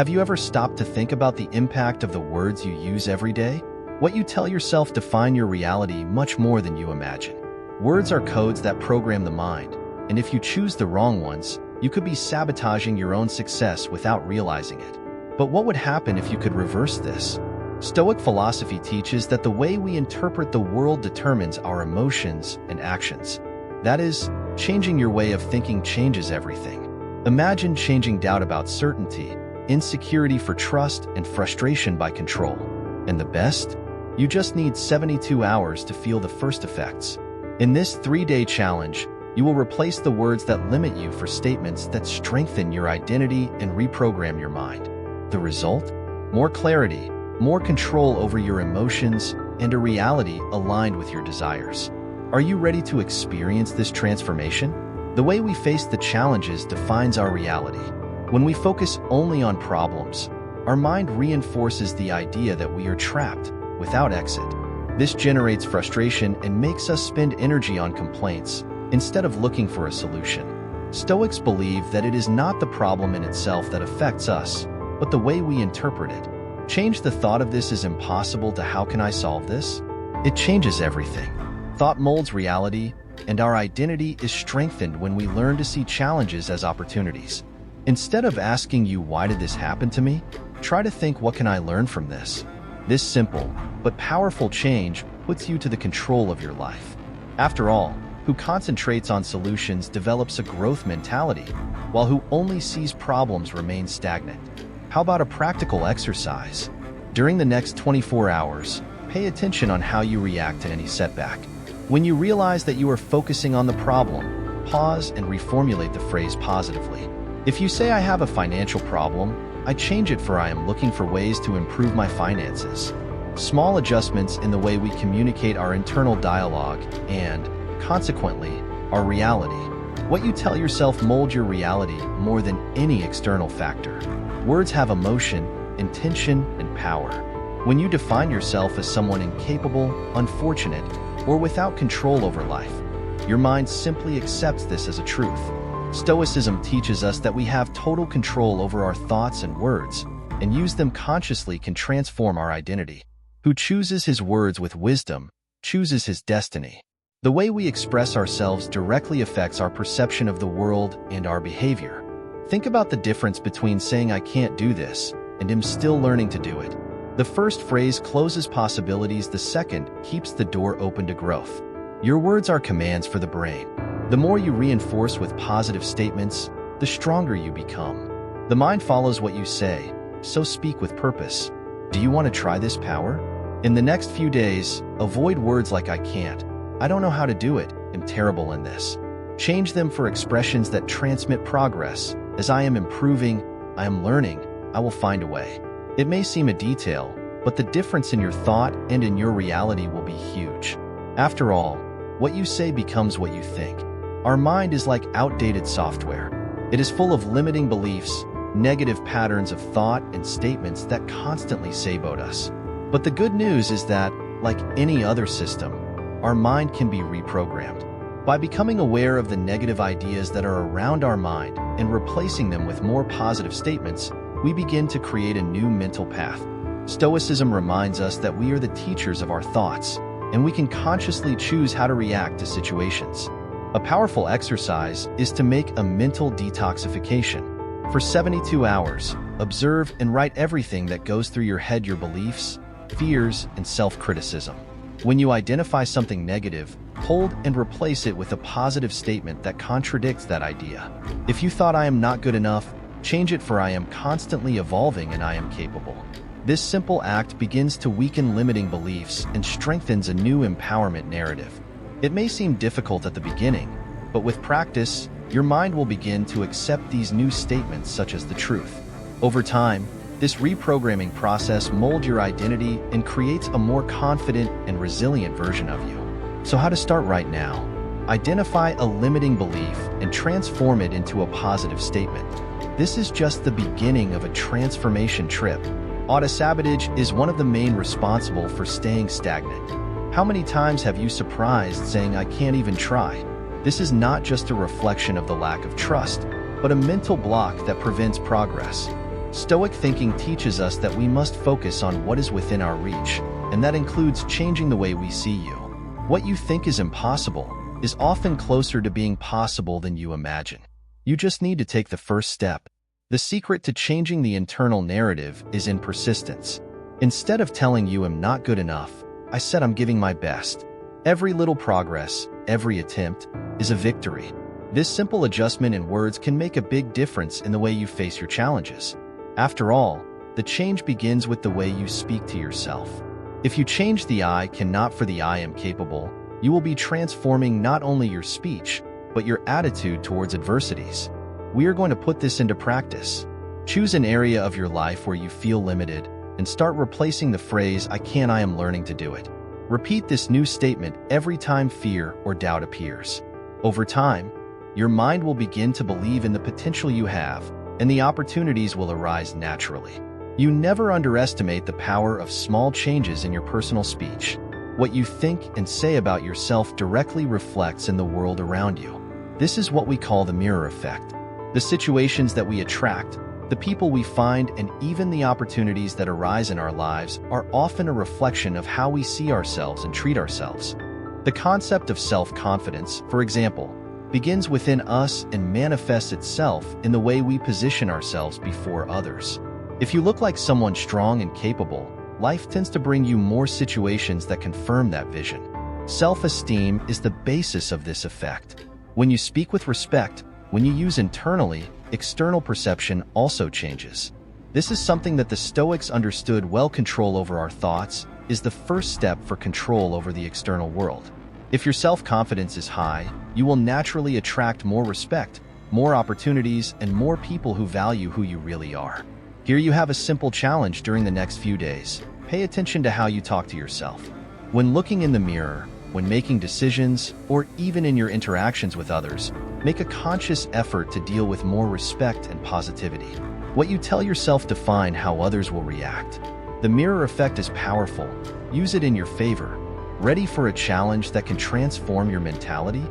Have you ever stopped to think about the impact of the words you use every day? What you tell yourself define your reality much more than you imagine. Words are codes that program the mind, and if you choose the wrong ones, you could be sabotaging your own success without realizing it. But what would happen if you could reverse this? Stoic philosophy teaches that the way we interpret the world determines our emotions and actions. That is, changing your way of thinking changes everything. Imagine changing doubt about certainty, insecurity for trust, and frustration by control. And the best? You just need 72 hours to feel the first effects. In this 3-day challenge, you will replace the words that limit you for statements that strengthen your identity and reprogram your mind. The result? More clarity, more control over your emotions, and a reality aligned with your desires. Are you ready to experience this transformation? The way we face the challenges defines our reality. When we focus only on problems, our mind reinforces the idea that we are trapped, without exit. This generates frustration and makes us spend energy on complaints, instead of looking for a solution. Stoics believe that it is not the problem in itself that affects us, but the way we interpret it. Change the thought of this is impossible to how can I solve this? It changes everything. Thought molds reality, and our identity is strengthened when we learn to see challenges as opportunities. Instead of asking you why did this happen to me, try to think what can I learn from this? This simple but powerful change puts you to the control of your life. After all, who concentrates on solutions develops a growth mentality, while who only sees problems remains stagnant. How about a practical exercise? During the next 24 hours, pay attention on how you react to any setback. When you realize that you are focusing on the problem, pause and reformulate the phrase positively. If you say I have a financial problem, I change it for I am looking for ways to improve my finances. Small adjustments in the way we communicate our internal dialogue and, consequently, our reality. What you tell yourself molds your reality more than any external factor. Words have emotion, intention, and power. When you define yourself as someone incapable, unfortunate, or without control over life, your mind simply accepts this as a truth. Stoicism teaches us that we have total control over our thoughts and words, and use them consciously can transform our identity. Who chooses his words with wisdom, chooses his destiny. The way we express ourselves directly affects our perception of the world and our behavior. Think about the difference between saying I can't do this and am still learning to do it. The first phrase closes possibilities, the second keeps the door open to growth. Your words are commands for the brain. The more you reinforce with positive statements, the stronger you become. The mind follows what you say, so speak with purpose. Do you want to try this power? In the next few days, avoid words like I can't, I don't know how to do it, I'm terrible in this. Change them for expressions that transmit progress. As I am improving, I am learning, I will find a way. It may seem a detail, but the difference in your thought and in your reality will be huge. After all, what you say becomes what you think. Our mind is like outdated software. It is full of limiting beliefs, negative patterns of thought, and statements that constantly sabotage us. But the good news is that, like any other system, our mind can be reprogrammed. By becoming aware of the negative ideas that are around our mind and replacing them with more positive statements, we begin to create a new mental path. Stoicism reminds us that we are the teachers of our thoughts, and we can consciously choose how to react to situations. A powerful exercise is to make a mental detoxification. For 72 hours, observe and write everything that goes through your head, your beliefs, fears, and self-criticism. When you identify something negative, hold and replace it with a positive statement that contradicts that idea. If you thought I am not good enough, change it for I am constantly evolving and I am capable. This simple act begins to weaken limiting beliefs and strengthens a new empowerment narrative. It may seem difficult at the beginning, but with practice, your mind will begin to accept these new statements such as the truth. Over time, this reprogramming process molds your identity and creates a more confident and resilient version of you. So how to start right now? Identify a limiting belief and transform it into a positive statement. This is just the beginning of a transformation trip. Auto-sabotage is one of the main responsible for staying stagnant. How many times have you surprised saying I can't even try? This is not just a reflection of the lack of trust, but a mental block that prevents progress. Stoic thinking teaches us that we must focus on what is within our reach, and that includes changing the way we see you. What you think is impossible is often closer to being possible than you imagine. You just need to take the first step. The secret to changing the internal narrative is in persistence. Instead of telling you I'm not good enough, I said I'm giving my best. Every little progress, every attempt, is a victory. This simple adjustment in words can make a big difference in the way you face your challenges. After all, the change begins with the way you speak to yourself. If you change the I cannot for the I am capable, you will be transforming not only your speech, but your attitude towards adversities. We are going to put this into practice. Choose an area of your life where you feel limited and start replacing the phrase I am learning to do it. Repeat this new statement every time fear or doubt appears. Over time, your mind will begin to believe in the potential you have, and the opportunities will arise naturally. You never underestimate the power of small changes in your personal speech. What you think and say about yourself directly reflects in the world around you. This is what we call the mirror effect. The situations that we attract, the people we find, and even the opportunities that arise in our lives are often a reflection of how we see ourselves and treat ourselves. The concept of self-confidence, for example, begins within us and manifests itself in the way we position ourselves before others. If you look like someone strong and capable, life tends to bring you more situations that confirm that vision. Self-esteem is the basis of this effect. When you speak with respect, when you use internally, external perception also changes. This is something that the Stoics understood well. Control over our thoughts is the first step for control over the external world. If your self-confidence is high, you will naturally attract more respect, more opportunities, and more people who value who you really are. Here you have a simple challenge during the next few days. Pay attention to how you talk to yourself. When looking in the mirror, when making decisions, or even in your interactions with others, make a conscious effort to deal with more respect and positivity. What you tell yourself defines how others will react. The mirror effect is powerful. Use it in your favor. Ready for a challenge that can transform your mentality?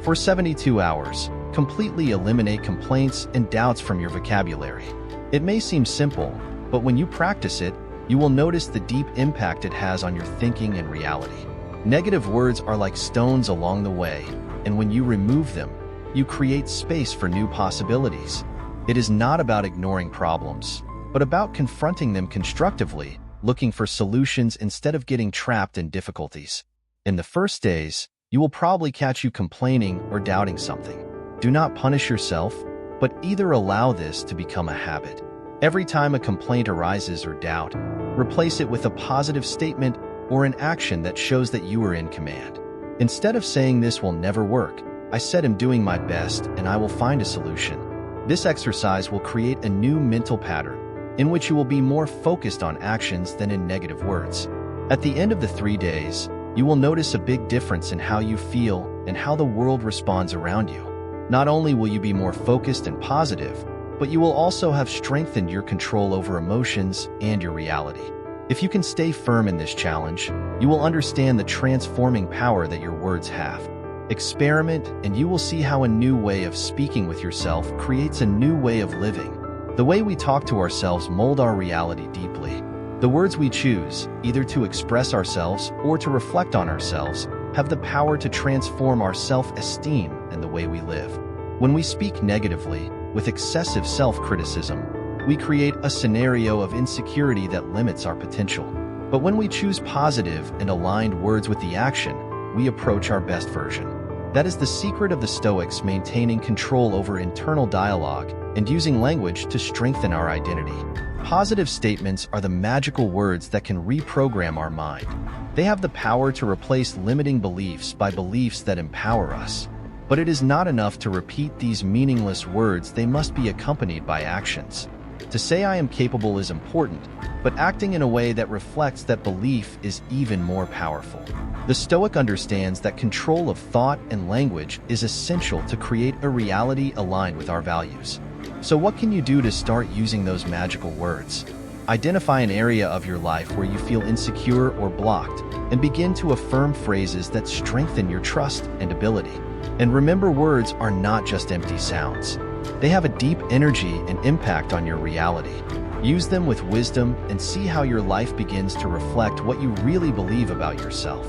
For 72 hours, completely eliminate complaints and doubts from your vocabulary. It may seem simple, but when you practice it, you will notice the deep impact it has on your thinking and reality. Negative words are like stones along the way, and when you remove them, you create space for new possibilities. It is not about ignoring problems, but about confronting them constructively, looking for solutions instead of getting trapped in difficulties. In the first days, you will probably catch you complaining or doubting something. Do not punish yourself, but either allow this to become a habit. Every time a complaint arises or doubt, replace it with a positive statement or an action that shows that you are in command. Instead of saying this will never work, I said I'm doing my best and I will find a solution. This exercise will create a new mental pattern in which you will be more focused on actions than in negative words. At the end of the 3 days, you will notice a big difference in how you feel and how the world responds around you. Not only will you be more focused and positive, but you will also have strengthened your control over emotions and your reality. If you can stay firm in this challenge, you will understand the transforming power that your words have. Experiment, and you will see how a new way of speaking with yourself creates a new way of living. The way we talk to ourselves mold our reality deeply. The words we choose, either to express ourselves or to reflect on ourselves, have the power to transform our self-esteem and the way we live. When we speak negatively, with excessive self-criticism, we create a scenario of insecurity that limits our potential. But when we choose positive and aligned words with the action, we approach our best version. That is the secret of the Stoics, maintaining control over internal dialogue and using language to strengthen our identity. Positive statements are the magical words that can reprogram our mind. They have the power to replace limiting beliefs by beliefs that empower us. But it is not enough to repeat these meaningless words, they must be accompanied by actions. To say I am capable is important, but acting in a way that reflects that belief is even more powerful. The Stoic understands that control of thought and language is essential to create a reality aligned with our values. So what can you do to start using those magical words? Identify an area of your life where you feel insecure or blocked, and begin to affirm phrases that strengthen your trust and ability. And remember, words are not just empty sounds. They have a deep energy and impact on your reality. Use them with wisdom and see how your life begins to reflect what you really believe about yourself.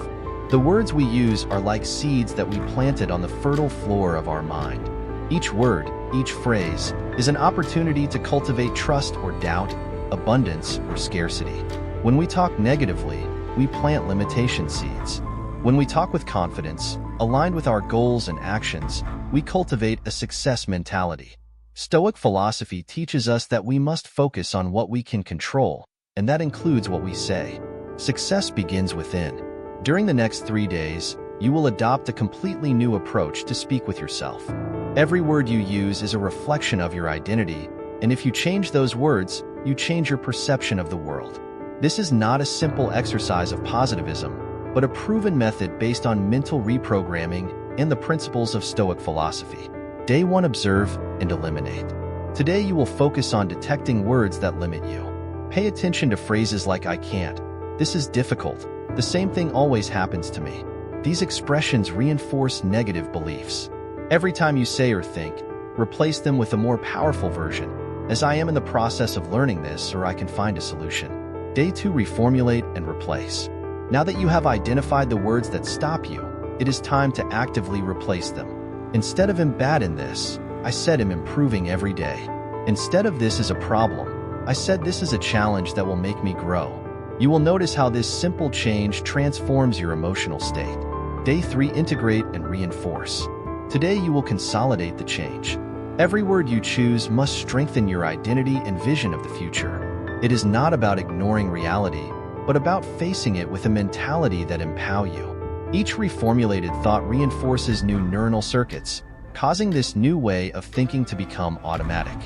The words we use are like seeds that we planted on the fertile floor of our mind. Each word, each phrase, is an opportunity to cultivate trust or doubt, abundance or scarcity. When we talk negatively, we plant limitation seeds. When we talk with confidence, aligned with our goals and actions, we cultivate a success mentality. Stoic philosophy teaches us that we must focus on what we can control, and that includes what we say. Success begins within. During the next 3 days, you will adopt a completely new approach to speak with yourself. Every word you use is a reflection of your identity, and if you change those words, you change your perception of the world. This is not a simple exercise of positivism, but a proven method based on mental reprogramming and the principles of Stoic philosophy. Day 1. Observe and eliminate. Today you will focus on detecting words that limit you. Pay attention to phrases like "I can't," "this is difficult," "the same thing always happens to me." These expressions reinforce negative beliefs. Every time you say or think, replace them with a more powerful version, "as I am in the process of learning this," or "I can find a solution." Day 2. Reformulate and replace. Now that you have identified the words that stop you, it is time to actively replace them. Instead of "I'm bad in this," I said "I'm improving every day." Instead of "this is a problem," I said "this is a challenge that will make me grow." You will notice how this simple change transforms your emotional state. Day 3. Integrate and reinforce. Today you will consolidate the change. Every word you choose must strengthen your identity and vision of the future. It is not about ignoring reality, but about facing it with a mentality that empowers you. Each reformulated thought reinforces new neuronal circuits, causing this new way of thinking to become automatic.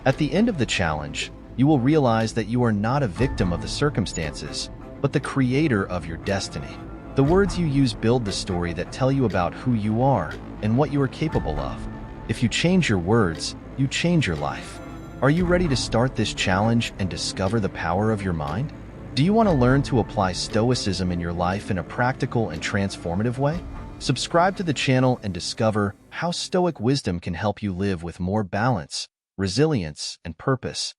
At the end of the challenge, you will realize that you are not a victim of the circumstances, but the creator of your destiny. The words you use build the story that tell you about who you are and what you are capable of. If you change your words, you change your life. Are you ready to start this challenge and discover the power of your mind? Do you want to learn to apply Stoicism in your life in a practical and transformative way? Subscribe to the channel and discover how Stoic wisdom can help you live with more balance, resilience, and purpose.